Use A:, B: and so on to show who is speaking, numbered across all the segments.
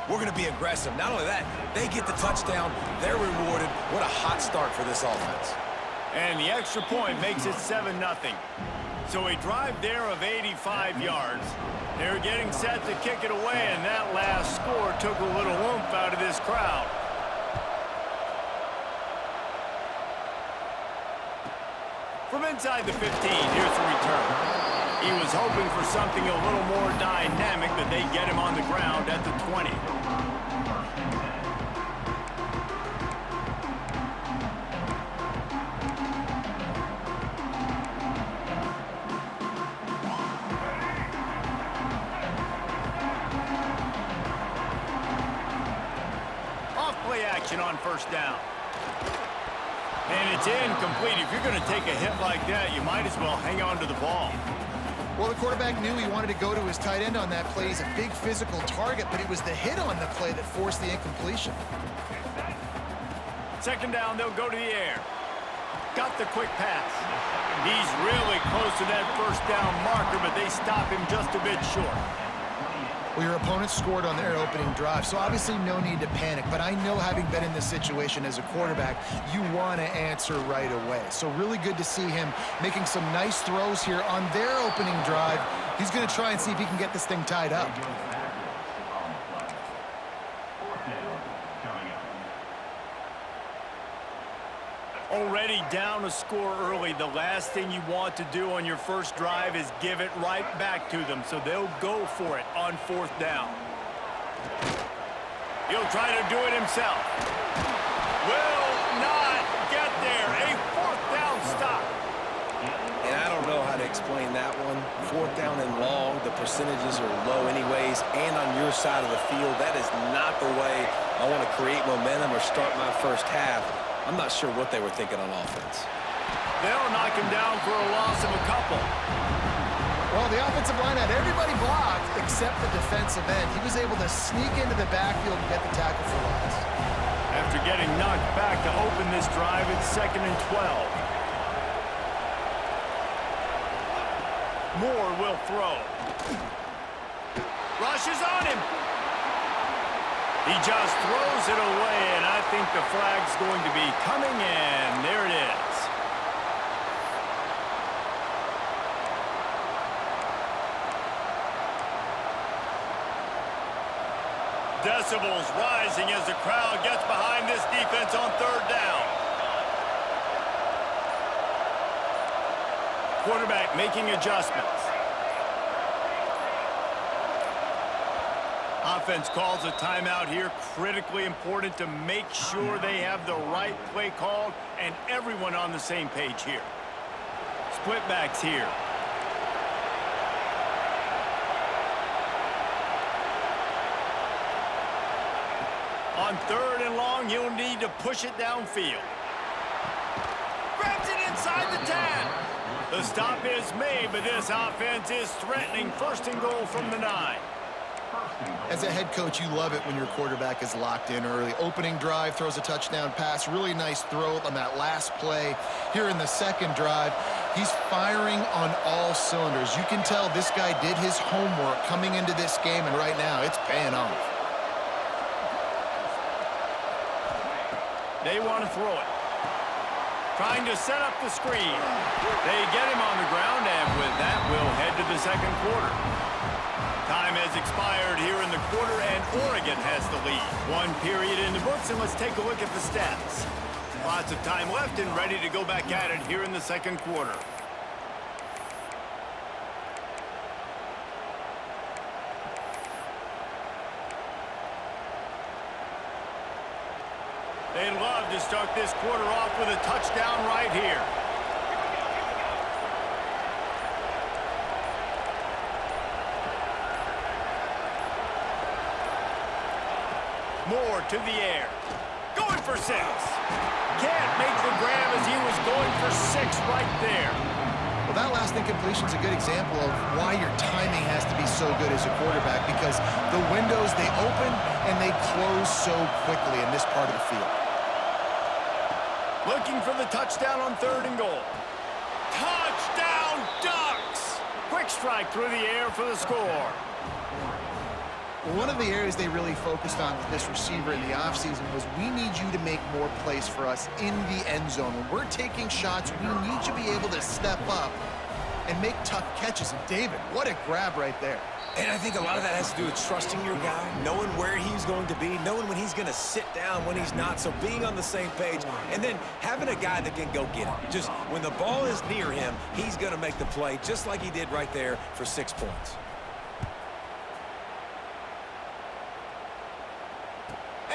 A: we're going to be aggressive. Not only that, they get the touchdown, they're rewarded. What a hot start for this offense.
B: And the extra point makes it 7-0. So a drive there of 85 yards. They're getting set to kick it away, and that last score took a little oomph out of this crowd. From inside the 15, here's the return. He was hoping for something a little more dynamic, but they get him on the ground at the 20. Off-play action on first down. And it's incomplete. If you're going to take a hit like that, you might as well hang on to the ball.
C: Well, the quarterback knew he wanted to go to his tight end on that play. He's a big physical target, but it was the hit on the play that forced the incompletion.
B: Second down, they'll go to the air. Got the quick pass. He's really close to that first down marker, but they stop him just a bit short.
C: Well, your opponent scored on their opening drive, so obviously no need to panic. But I know, having been in this situation as a quarterback, you want to answer right away. So really good to see him making some nice throws here on their opening drive. He's going to try and see if he can get this thing tied up.
B: Already down a score early. The last thing you want to do on your first drive is give it right back to them, so they'll go for it on fourth down. He'll try to do it himself. Will not get there. A fourth down stop.
A: And I don't know how to explain that one. Fourth down and long, the percentages are low anyways, and on your side of the field, that is not the way I want to create momentum or start my first half. I'm not sure what they were thinking on offense.
B: They'll knock him down for a loss of a couple.
C: Well, the offensive line had everybody blocked except the defensive end. He was able to sneak into the backfield and get the tackle for loss.
B: After getting knocked back to open this drive, it's 2nd and 12. Moore will throw. Rush is on him. He just throws it away, and I think the flag's going to be coming in. There it is. Decibels rising as the crowd gets behind this defense on third down. Quarterback making adjustments. Offense calls a timeout here. Critically important to make sure they have the right play called and everyone on the same page here. Split backs here. On third and long, you'll need to push it downfield. Grabs it inside the 10. The stop is made, but this offense is threatening. First and goal from the 9.
C: As a head coach, you love it when your quarterback is locked in early. Opening drive, throws a touchdown pass. Really nice throw on that last play. Here in the second drive, he's firing on all cylinders. You can tell this guy did his homework coming into this game, and right now it's paying off.
B: They want to throw it. Trying to set up the screen. They get him on the ground, and with that, we'll head to the second quarter. Time has expired here in the quarter, and Oregon has the lead. One period in the books, and let's take a look at the stats. Lots of time left and ready to go back at it here in the second quarter. They'd love to start this quarter off with a touchdown right here. Moore to the air. Going for 6. Can't make the grab as he was going for 6 right there.
C: Well, that last incompletion is a good example of why your timing has to be so good as a quarterback, because the windows, they open and they close so quickly in this part of the field.
B: Looking for the touchdown on third and goal. Touchdown, Ducks! Quick strike through the air for the score.
C: One of the areas they really focused on with this receiver in the offseason was we need you to make more plays for us in the end zone. When we're taking shots, we need you to be able to step up and make tough catches. And David, what a grab right there.
A: And I think a lot of that has to do with trusting your guy, knowing where he's going to be, knowing when he's going to sit down, when he's not, so being on the same page, and then having a guy that can go get him. Just when the ball is near him, he's going to make the play, just like he did right there for 6 points.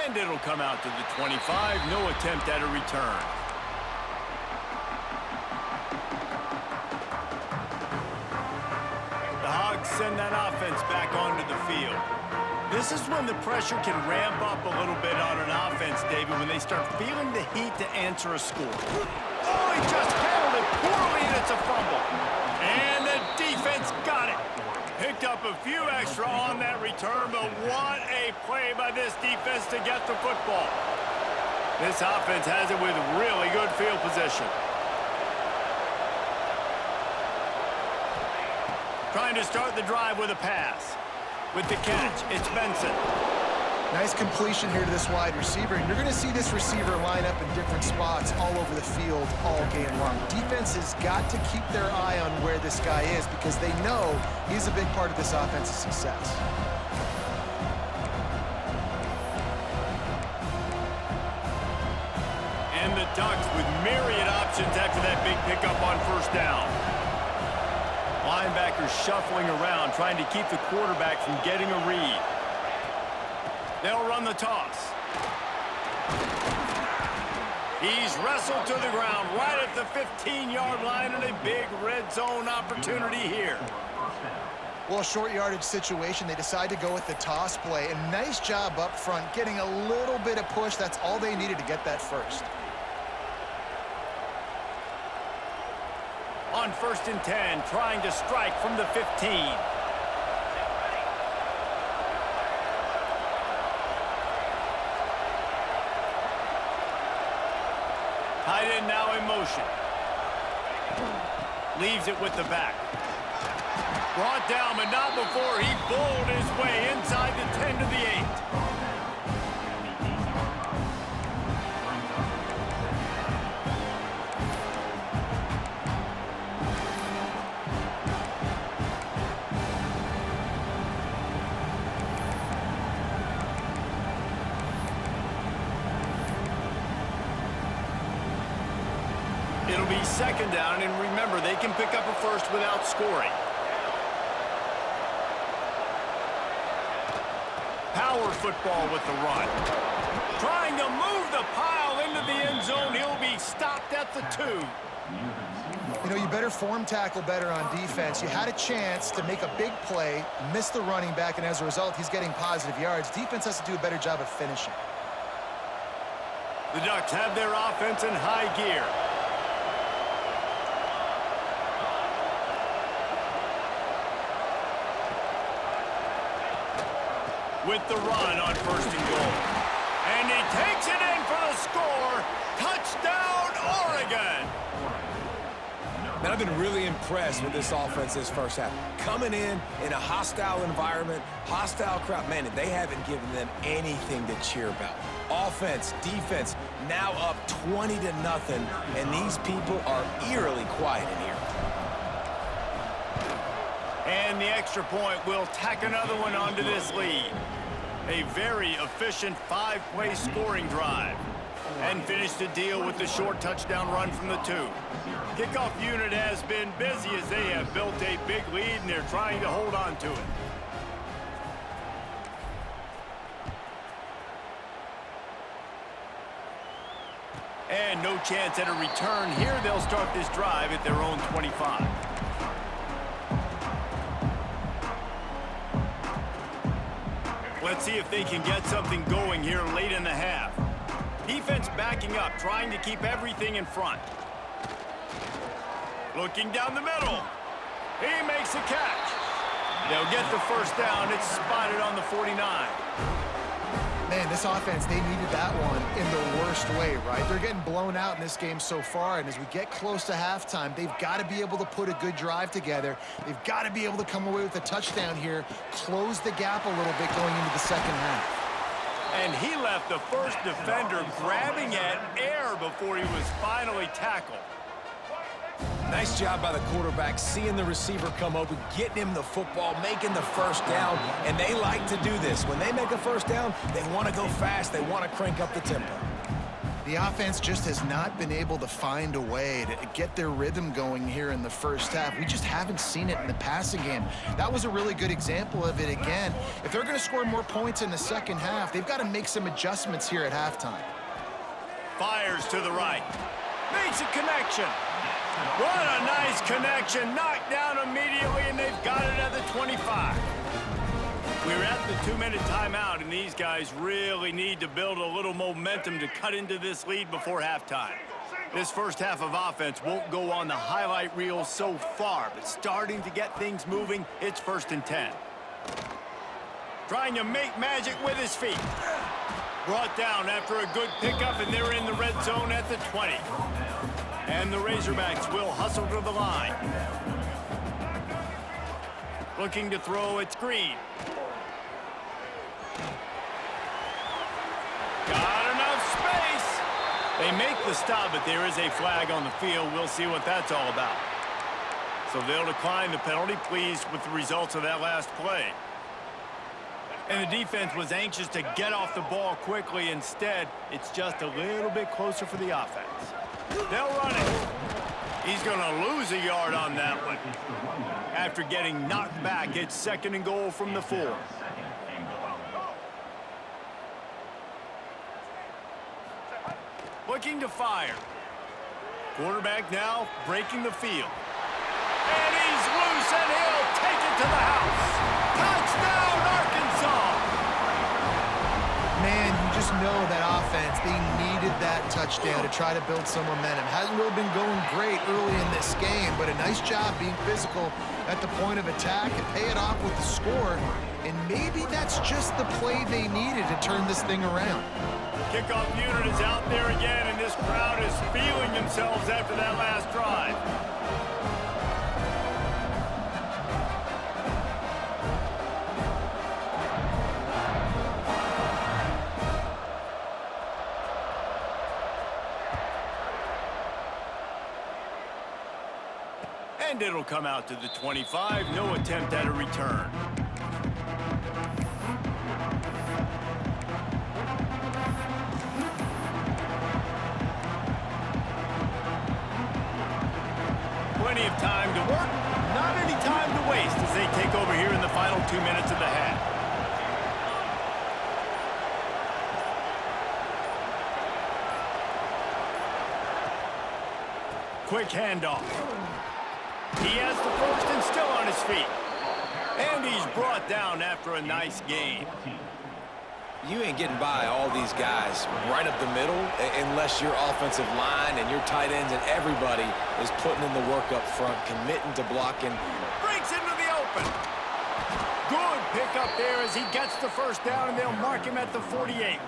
B: And it'll come out to the 25. No attempt at a return. The Hogs send that offense back onto the field. This is when the pressure can ramp up a little bit on an offense, David, when they start feeling the heat to answer a score. Oh, he just handled it poorly, and it's a fumble. And the defense got it. Picked up a few extra on that return, but what a play by this defense to get the football. This offense has it with really good field position. Trying to start the drive with a pass. With the catch, it's Benson.
C: Nice completion here to this wide receiver, and you're going to see this receiver line up in different spots all over the field all game long. Defense has got to keep their eye on where this guy is because they know he's a big part of this offense's success.
B: And the Ducks with myriad options after that big pickup on first down. Linebackers shuffling around, trying to keep the quarterback from getting a read. They'll run the toss. He's wrestled to the ground right at the 15-yard line, and a big red zone opportunity here.
C: Well, a short yardage situation, they decide to go with the toss play, and nice job up front, getting a little bit of push. That's all they needed to get that first.
B: On 1st and 10, trying to strike from the 15. Tight end now in motion. Leaves it with the back. Brought down, but not before he bowled his way inside the 10 to the 8. It'll be 2nd down, and remember, they can pick up a first without scoring. Power football with the run. Trying to move the pile into the end zone. He'll be stopped at the 2.
C: You know, you better form tackle better on defense. You had a chance to make a big play, miss the running back, and as a result, he's getting positive yards. Defense has to do a better job of finishing.
B: The Ducks have their offense in high gear. With the run on 1st and goal. And he takes it in for the score. Touchdown, Oregon!
A: Man, I've been really impressed with this offense this first half. Coming in a hostile environment, hostile crowd, man, they haven't given them anything to cheer about. Offense, defense, now up 20-0, and these people are eerily quiet in here.
B: And the extra point will tack another one onto this lead. A very efficient 5-play scoring drive. And finish the deal with the short touchdown run from the 2. Kickoff unit has been busy as they have built a big lead, and they're trying to hold on to it. And no chance at a return here. They'll start this drive at their own 25. Let's see if they can get something going here late in the half. Defense backing up, trying to keep everything in front. Looking down the middle. He makes a catch. They'll get the first down. It's spotted on the 49.
C: Man, this offense, they needed that one in the worst way, right? They're getting blown out in this game so far, and as we get close to halftime, they've got to be able to put a good drive together. They've got to be able to come away with a touchdown here, close the gap a little bit going into the second half.
B: And he left the first defender grabbing at air before he was finally tackled.
A: Nice job by the quarterback, seeing the receiver come open, getting him the football, making the first down, and they like to do this. When they make a first down, they want to go fast. They want to crank up the tempo.
C: The offense just has not been able to find a way to get their rhythm going here in the first half. We just haven't seen it in the passing game. That was a really good example of it again. If they're going to score more points in the second half, they've got to make some adjustments here at halftime.
B: Fires to the right. Makes a connection. What a nice connection. Knocked down immediately, and they've got it at the 25. We're at the 2-minute timeout, and these guys really need to build a little momentum to cut into this lead before halftime. This first half of offense won't go on the highlight reel so far, but starting to get things moving, it's 1st and 10. Trying to make magic with his feet. Brought down after a good pickup, and they're in the red zone at the 20. And the Razorbacks will hustle to the line. Looking to throw, it's Green. Got enough space. They make the stop, but there is a flag on the field. We'll see what that's all about. So they'll decline the penalty, pleased with the results of that last play. And the defense was anxious to get off the ball quickly. Instead, it's just a little bit closer for the offense. They'll run it. He's going to lose a yard on that one. After getting knocked back, it's 2nd and goal from the 4. Looking to fire. Quarterback now breaking the field. And he's loose, and he'll take it to the house. Touchdown, Arkansas!
C: Man, you just know that offense, they needed that touchdown to try to build some momentum. Hasn't really been going great early in this game, but a nice job being physical at the point of attack and pay it off with the score. And maybe that's just the play they needed to turn this thing around.
B: Kickoff unit is out there again, and this crowd is feeling themselves after that last drive. And it'll come out to the 25. No attempt at a return. Plenty of time to work, not any time to waste as they take over here in the final 2 minutes of the half. Quick handoff. He has the first and still on his feet. And he's brought down after a nice gain.
A: You ain't getting by all these guys right up the middle unless your offensive line and your tight ends and everybody is putting in the work up front, committing to blocking.
B: Breaks into the open. Good pickup there as he gets the first down, and they'll mark him at the 48.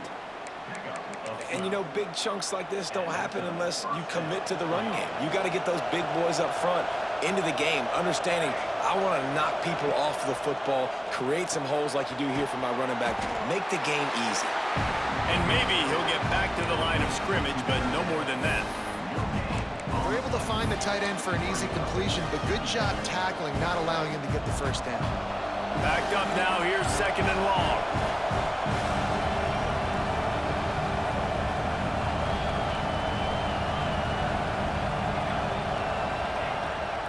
A: And, you know, big chunks like this don't happen unless you commit to the run game. You got to get those big boys up front into the game, understanding I want to knock people off the football, create some holes like you do here for my running back, make the game easy.
B: And maybe he'll get back to the line of scrimmage, but no more than that.
C: We're able to find the tight end for an easy completion, but good job tackling, not allowing him to get the first down.
B: Backed up now, here's 2nd and long.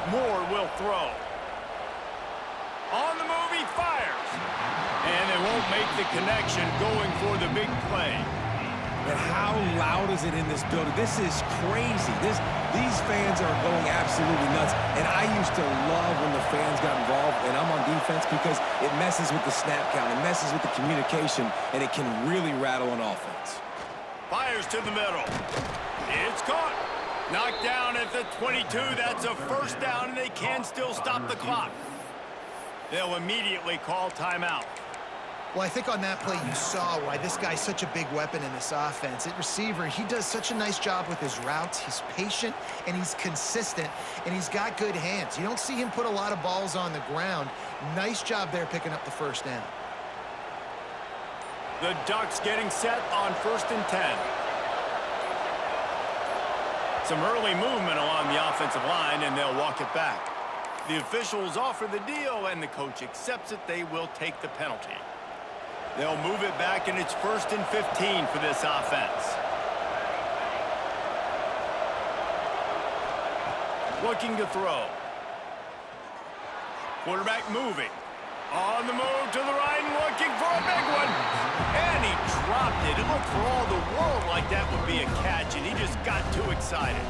B: Moore will throw. On the move, he fires. And they won't make the connection going for the big play.
A: And how loud is it in this building? This is crazy. These fans are going absolutely nuts. And I used to love when the fans got involved, and I'm on defense because it messes with the snap count. It messes with the communication, and it can really rattle an offense.
B: Fires to the middle. It's caught. Knocked down at the 22. That's a first down, and they can still stop the clock. They'll immediately call timeout.
C: Well, I think on that play you saw why this guy's such a big weapon in this offense. At receiver, he does such a nice job with his routes. He's patient, and he's consistent, and he's got good hands. You don't see him put a lot of balls on the ground. Nice job there picking up the first down.
B: The Ducks getting set on 1st and 10. Some early movement along the offensive line, and they'll walk it back. The officials offer the deal, and the coach accepts it. They will take the penalty. They'll move it back, and it's 1st and 15 for this offense. Looking to throw. Quarterback moving. On the move to the right and looking for a big one. And he dropped it. It looked for all the world like that would be a catch, and he just got too excited.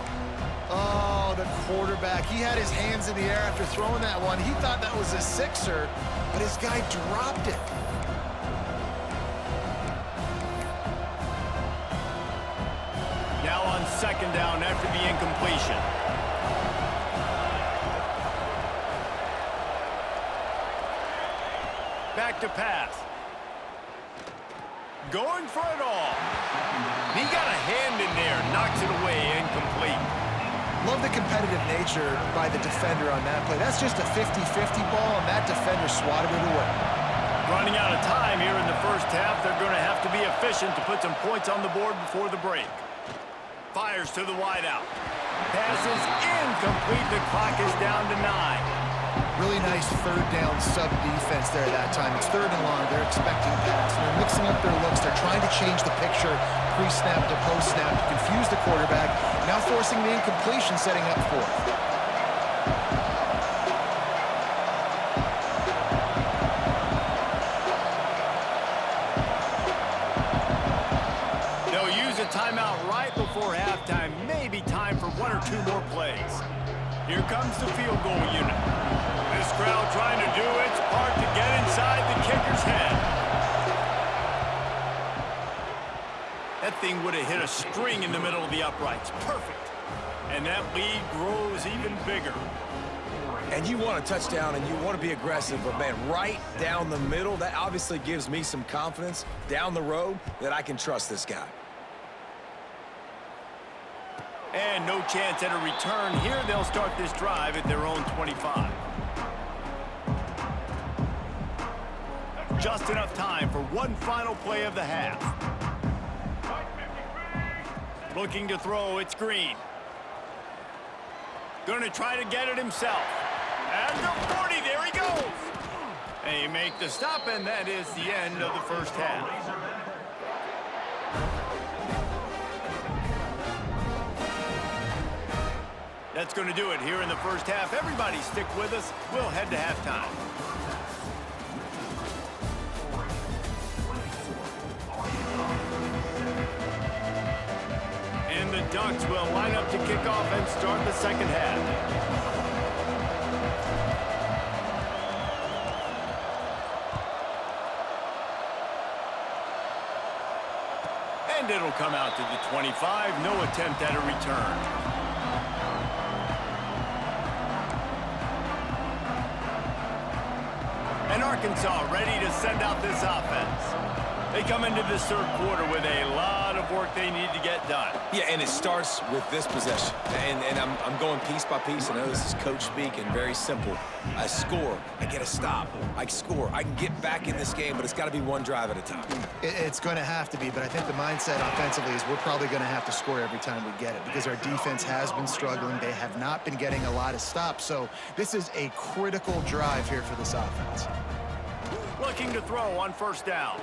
C: Oh, the quarterback. He had his hands in the air after throwing that one. He thought that was a sixer, but his guy dropped it.
B: Now on 2nd down after the incompletion. Back to pass. Going for it all. He got a hand in there, knocks it away, incomplete.
C: Love the competitive nature by the defender on that play. That's just a 50-50 ball, and that defender swatted it away.
B: Running out of time here in the first half. They're going to have to be efficient to put some points on the board before the break. Fires to the wideout. Passes incomplete. The clock is down to 9.
C: Really nice 3rd down sub-defense there that time. It's 3rd and long. They're expecting pass. They're mixing up their looks. They're trying to change the picture pre-snap to post-snap to confuse the quarterback. Now forcing the incompletion, setting up 4th.
B: They'll use a timeout right before halftime. Maybe time for 1 or 2 more plays. Here comes the field goal unit. This crowd trying to do its part to get inside the kicker's head. That thing would have hit a string in the middle of the uprights. Perfect. And that lead grows even bigger.
A: And you want a touchdown, and you want to be aggressive, but, man, right down the middle, that obviously gives me some confidence down the road that I can trust this guy.
B: And no chance at a return here. They'll start this drive at their own 25. Just enough time for one final play of the half. Looking to throw, it's Green. Going to try to get it himself. At the 40, there he goes. They make the stop, and that is the end of the first half. That's going to do it here in the first half. Everybody stick with us. We'll head to halftime. And the Ducks will line up to kick off and start the second half. And it'll come out to the 25. No attempt at a return. And Arkansas ready to send out this offense. They come into this third quarter with a lot of work they need to get done.
A: Yeah, and it starts with this possession. And I'm going piece by piece. I know this is coach speak and very simple. I score. I get a stop. I score. I can get back in this game, but it's got to be one drive at a time.
C: It's going to have to be, but I think the mindset offensively is we're probably going to have to score every time we get it because our defense has been struggling. They have not been getting a lot of stops. So this is a critical drive here for this offense.
B: Looking to throw on first down.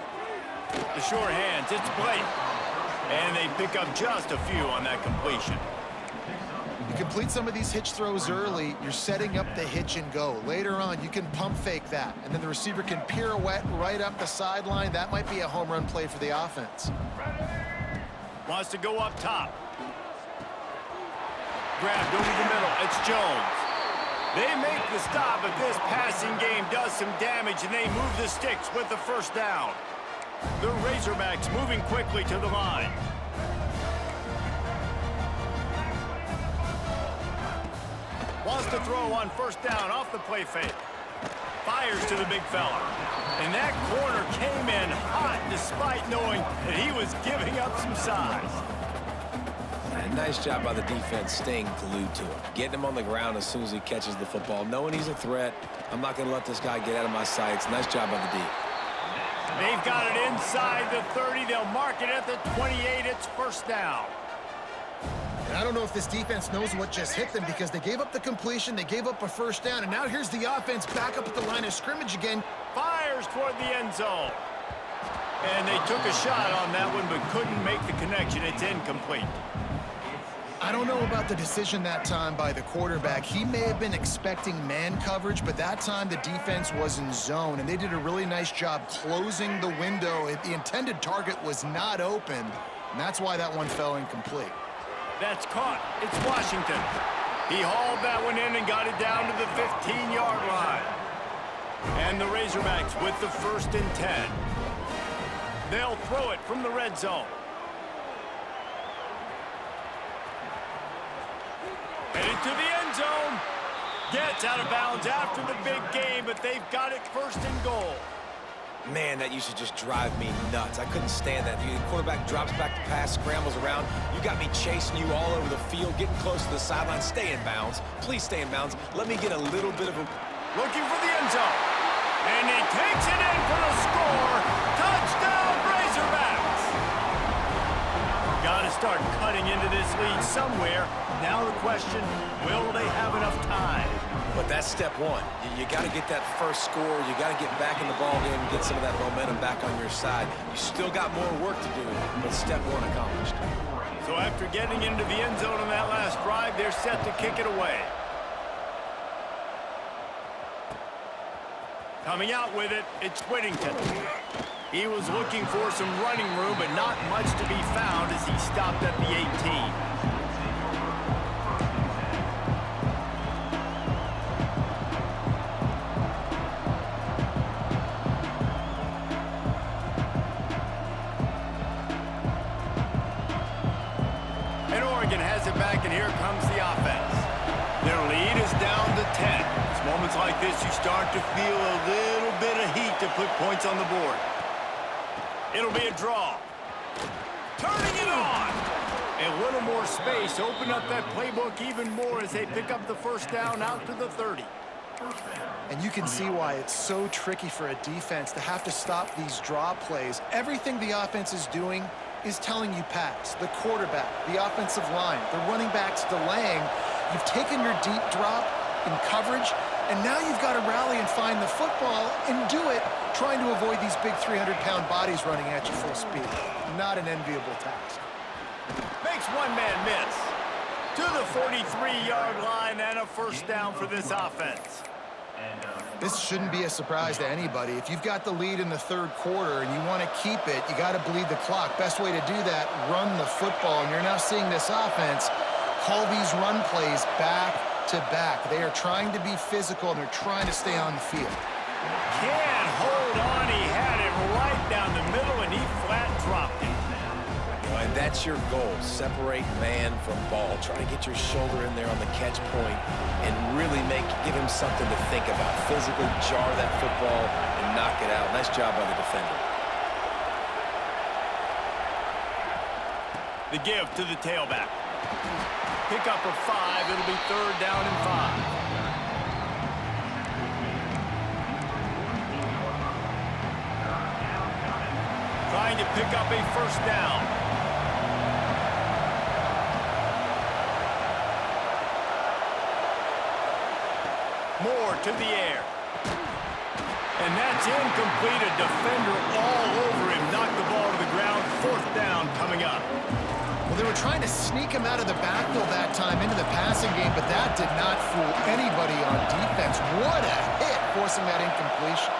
B: The short hands, it's Blake. And they pick up just a few on that completion.
C: You complete some of these hitch throws early, you're setting up the hitch and go. Later on, you can pump fake that, and then the receiver can pirouette right up the sideline. That might be a home run play for the offense.
B: Wants to go up top. Grabbed over the middle, it's Jones. They make the stop, but this passing game does some damage, and they move the sticks with the first down. The Razorbacks moving quickly to the line. Wants to throw on first down off the play fake. Fires to the big fella. And that corner came in hot despite knowing that he was giving up some size.
A: And nice job by the defense staying glued to him. Getting him on the ground as soon as he catches the football. Knowing he's a threat, I'm not going to let this guy get out of my sights. Nice job by the D.
B: They've got it inside the 30. They'll mark it at the 28. It's first down.
C: And I don't know if this defense knows what just hit them because they gave up the completion, they gave up a first down, and now here's the offense back up at the line of scrimmage again.
B: Fires toward the end zone. And they took a shot on that one but couldn't make the connection. It's incomplete.
C: I don't know about the decision that time by the quarterback. He may have been expecting man coverage, but that time the defense was in zone, and they did a really nice job closing the window. The intended target was not open, and that's why that one fell incomplete.
B: That's caught. It's Washington. He hauled that one in and got it down to the 15-yard line. And the Razorbacks with the 1st and 10. They'll throw it from the red zone. Headed to the end zone. Gets out of bounds after the big game, but they've got it 1st and goal.
A: Man, that used to just drive me nuts. I couldn't stand that. The quarterback drops back to pass, scrambles around. You got me chasing you all over the field, getting close to the sideline. Stay in bounds. Please stay in bounds. Let me get a little bit of a...
B: Looking for the end zone. And he takes it in for the score. Touchdown, Razorbacks. Got to start cutting into this lead somewhere. Now the question, will they have enough time?
A: But that's step one. You got to get that first score. You got to get back in the ball game and get some of that momentum back on your side. You still got more work to do, but step one accomplished.
B: So after getting into the end zone on that last drive, they're set to kick it away. Coming out with it, it's Whittington. He was looking for some running room, but not much to be found as he stopped at the 18. Back, and here comes the offense. Their lead is down to 10. It's moments like this you start to feel a little bit of heat to put points on the board. It'll be a draw. Turning it on. A little more space. Open up that playbook even more as they pick up the 1st down out to the 30.
C: And you can see why it's so tricky for a defense to have to stop these draw plays. Everything the offense is doing is telling you pass. The quarterback, the offensive line, the running backs delaying. You've taken your deep drop in coverage, and now you've got to rally and find the football and do it trying to avoid these big 300-pound bodies running at you full speed. Not an enviable task.
B: Makes one man miss. To the 43-yard line and a 1st down for this offense.
C: This shouldn't be a surprise to anybody. If you've got the lead in the 3rd quarter and you want to keep it, you got to bleed the clock. Best way to do that, run the football. And you're now seeing this offense call these run plays back to back. They are trying to be physical, and they're trying to stay on the field.
B: Can't hold on. He had it right down the middle, and he flat dropped it.
A: And that's your goal. Separate man from ball. Try to get your shoulder in there on the catch point and really give him something to think about. Physically jar that football and knock it out. Nice job by the defender.
B: The give to the tailback. Pick up a 5. It'll be 3rd down and 5. Trying to pick up a 1st down. Moore to the air. And that's incomplete. A defender all over him. Knocked the ball to the ground. 4th down coming up.
C: Well, they were trying to sneak him out of the backfield that time into the passing game, but that did not fool anybody on defense. What a hit, forcing that incompletion.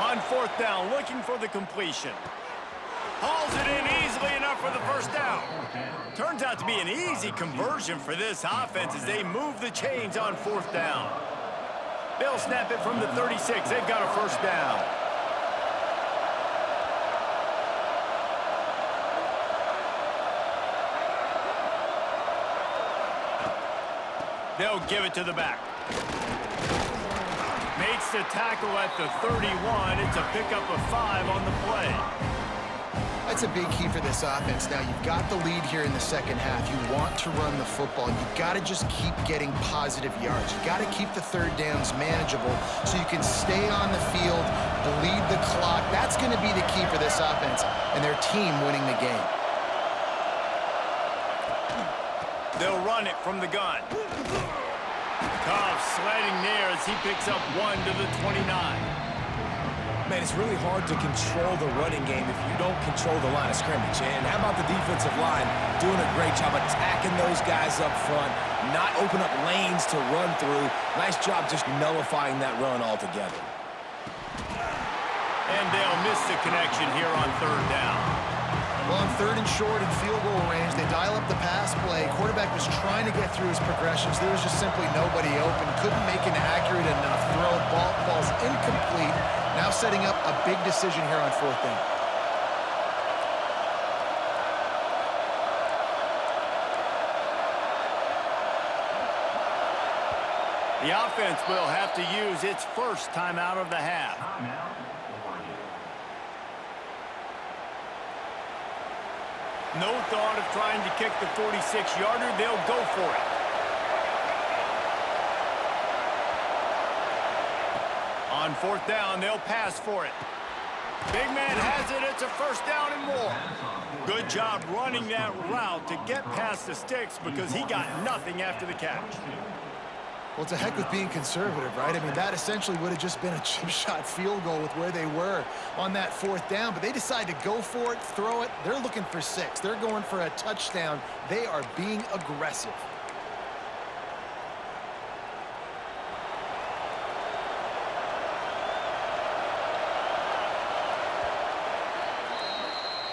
C: On 4th down, looking for the completion. Hauls it in easily, and
B: out for the first down. Turns out to be an easy conversion for this offense as they move the chains on 4th down. They'll snap it from the 36. They've got a first down. They'll give it to the back. Makes the tackle at the 31. It's a pickup of 5 on the play.
C: That's a big key for this offense. Now, you've got the lead here in the second half. You want to run the football. You've got to just keep getting positive yards. You've got to keep the 3rd downs manageable so you can stay on the field, bleed the clock. That's going to be the key for this offense and their team winning the game.
B: They'll run it from the gun. Tough sledding near as he picks up 1 to the 29.
A: Man, it's really hard to control the running game if you don't control the line of scrimmage. And how about the defensive line doing a great job attacking those guys up front, not open up lanes to run through. Nice job just nullifying that run altogether.
B: And they'll miss the connection here on 3rd down.
C: Well, on 3rd and short and field goal range, they dial up the pass play. Quarterback was trying to get through his progressions. There was just simply nobody open. Couldn't make an accurate enough throw. Ball falls incomplete. Now setting up a big decision here on 4th down.
B: The offense will have to use its first timeout of the half. No thought of trying to kick the 46-yarder. They'll go for it. On 4th down, they'll pass for it. Big man has it. It's a first down and more. Good job running that route to get past the sticks because he got nothing after the catch.
C: Well, to heck with being conservative, right? I mean, that essentially would have just been a chip shot field goal with where they were on that 4th down, but they decide to go for it, throw it. They're looking for 6. They're going for a touchdown. They are being aggressive.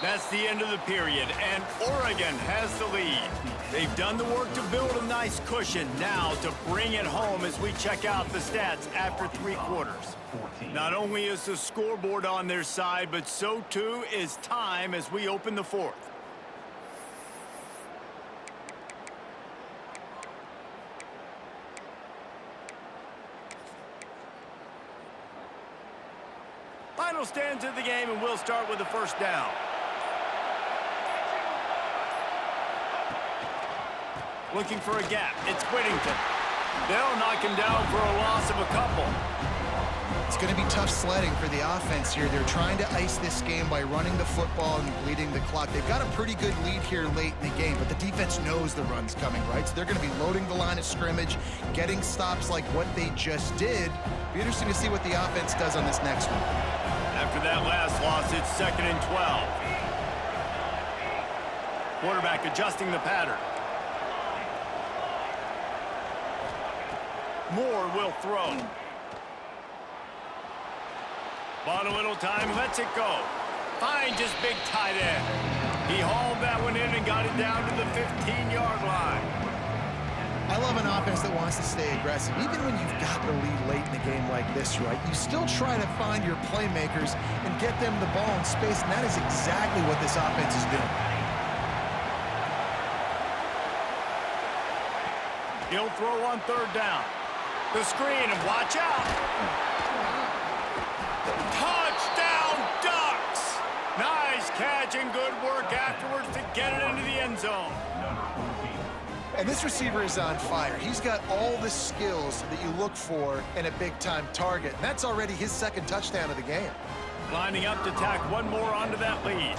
B: That's the end of the period, and Oregon has the lead. They've done the work to build a nice cushion now to bring it home as we check out the stats after 3 quarters. Not only is the scoreboard on their side, but so too is time as we open the 4th. Final stands of the game, and we'll start with the first down. Looking for a gap. It's Whittington. They'll knock him down for a loss of a couple.
C: It's going to be tough sledding for the offense here. They're trying to ice this game by running the football and bleeding the clock. They've got a pretty good lead here late in the game, but the defense knows the run's coming, right? So they're going to be loading the line of scrimmage, getting stops like what they just did. Be interesting to see what the offense does on this next one.
B: After that last loss, it's 2nd and 12. Quarterback adjusting the pattern. Moore will throw. Bought a little time, lets it go. Finds his big tight end. He hauled that one in and got it down to the 15-yard line.
C: I love an offense that wants to stay aggressive. Even when you've got the lead late in the game like this, right, you still try to find your playmakers and get them the ball in space, and that is exactly what this offense is doing.
B: He'll throw on 3rd down. The screen, and watch out. Touchdown, Ducks! Nice catch and good work afterwards to get it into the end zone.
C: And this receiver is on fire. He's got all the skills that you look for in a big-time target. And that's already his 2nd touchdown of the game.
B: Lining up to tack one more onto that lead.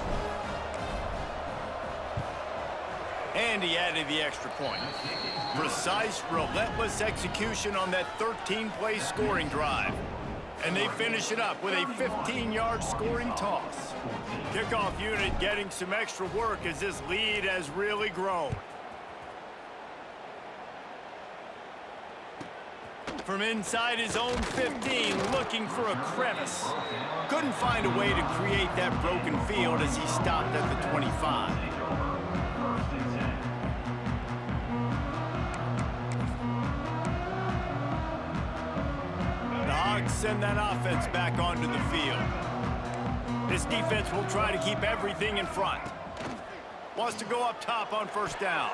B: And he added the extra point. Precise, relentless execution on that 13-play scoring drive. And they finish it up with a 15-yard scoring toss. Kickoff unit getting some extra work as this lead has really grown. From inside his own 15, looking for a crevice. Couldn't find a way to create that broken field as he stopped at the 25. Bulldogs send that offense back onto the field. This defense will try to keep everything in front. Wants to go up top on first down.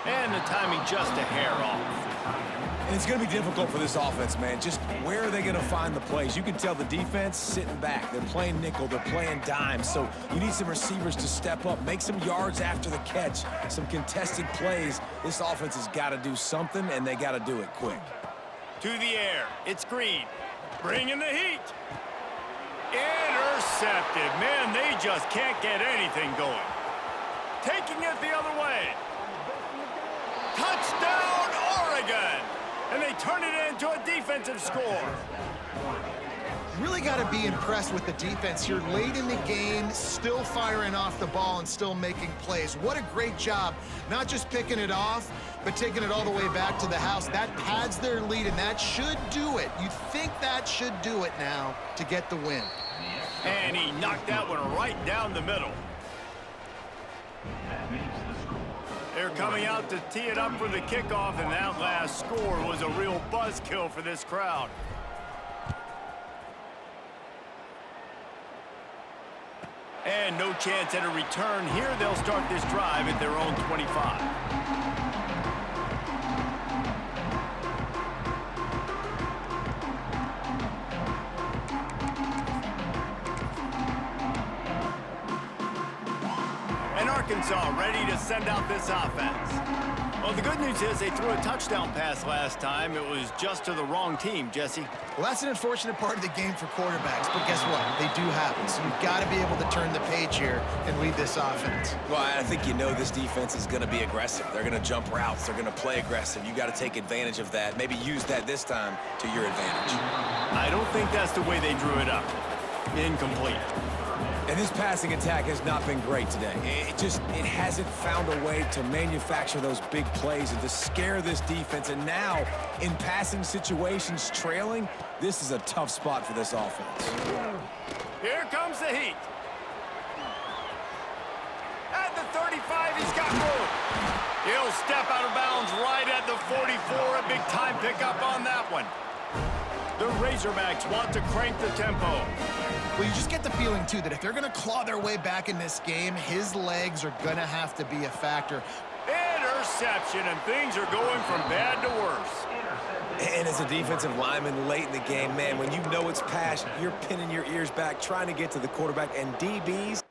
B: And the timing just a hair off.
A: And it's going to be difficult for this offense, man. Just where are they going to find the plays? You can tell the defense sitting back. They're playing nickel. They're playing dime. So you need some receivers to step up, make some yards after the catch, some contested plays. This offense has got to do something, and they got to do it quick.
B: To the air. It's Green. Bringing the heat. Intercepted. Man, they just can't get anything going. Taking it the other way. Touchdown, Oregon! And they turn it into a defensive score.
C: Really got to be impressed with the defense here late in the game, still firing off the ball and still making plays. What a great job, not just picking it off, but taking it all the way back to the house. That pads their lead, and that should do it. You think that should do it now to get the win.
B: And he knocked that one right down the middle. They're coming out to tee it up for the kickoff, and that last score was a real buzzkill for this crowd. And no chance at a return here. They'll start this drive at their own 25. Arkansas ready to send out this offense. Well, the good news is they threw a touchdown pass last time. It was just to the wrong team, Jesse.
C: Well, that's an unfortunate part of the game for quarterbacks, but guess what? They do happen, so you've got to be able to turn the page here and lead this offense.
A: Well, I think you know this defense is going to be aggressive. They're going to jump routes. They're going to play aggressive. You got to take advantage of that. Maybe use that this time to your advantage.
B: I don't think that's the way they drew it up. Incomplete.
A: And this passing attack has not been great today. It hasn't found a way to manufacture those big plays and to scare this defense. And now, in passing situations, trailing, this is a tough spot for this offense.
B: Here comes the heat. At the 35, he's got room. He'll step out of bounds right at the 44. A big-time pickup on that one. The Razorbacks want to crank the tempo.
C: Well, you just get the feeling, too, that if they're going to claw their way back in this game, his legs are going to have to be a factor.
B: Interception, and things are going from bad to worse.
A: And as a defensive lineman late in the game, man, when you know it's pass, you're pinning your ears back, trying to get to the quarterback. And DBs,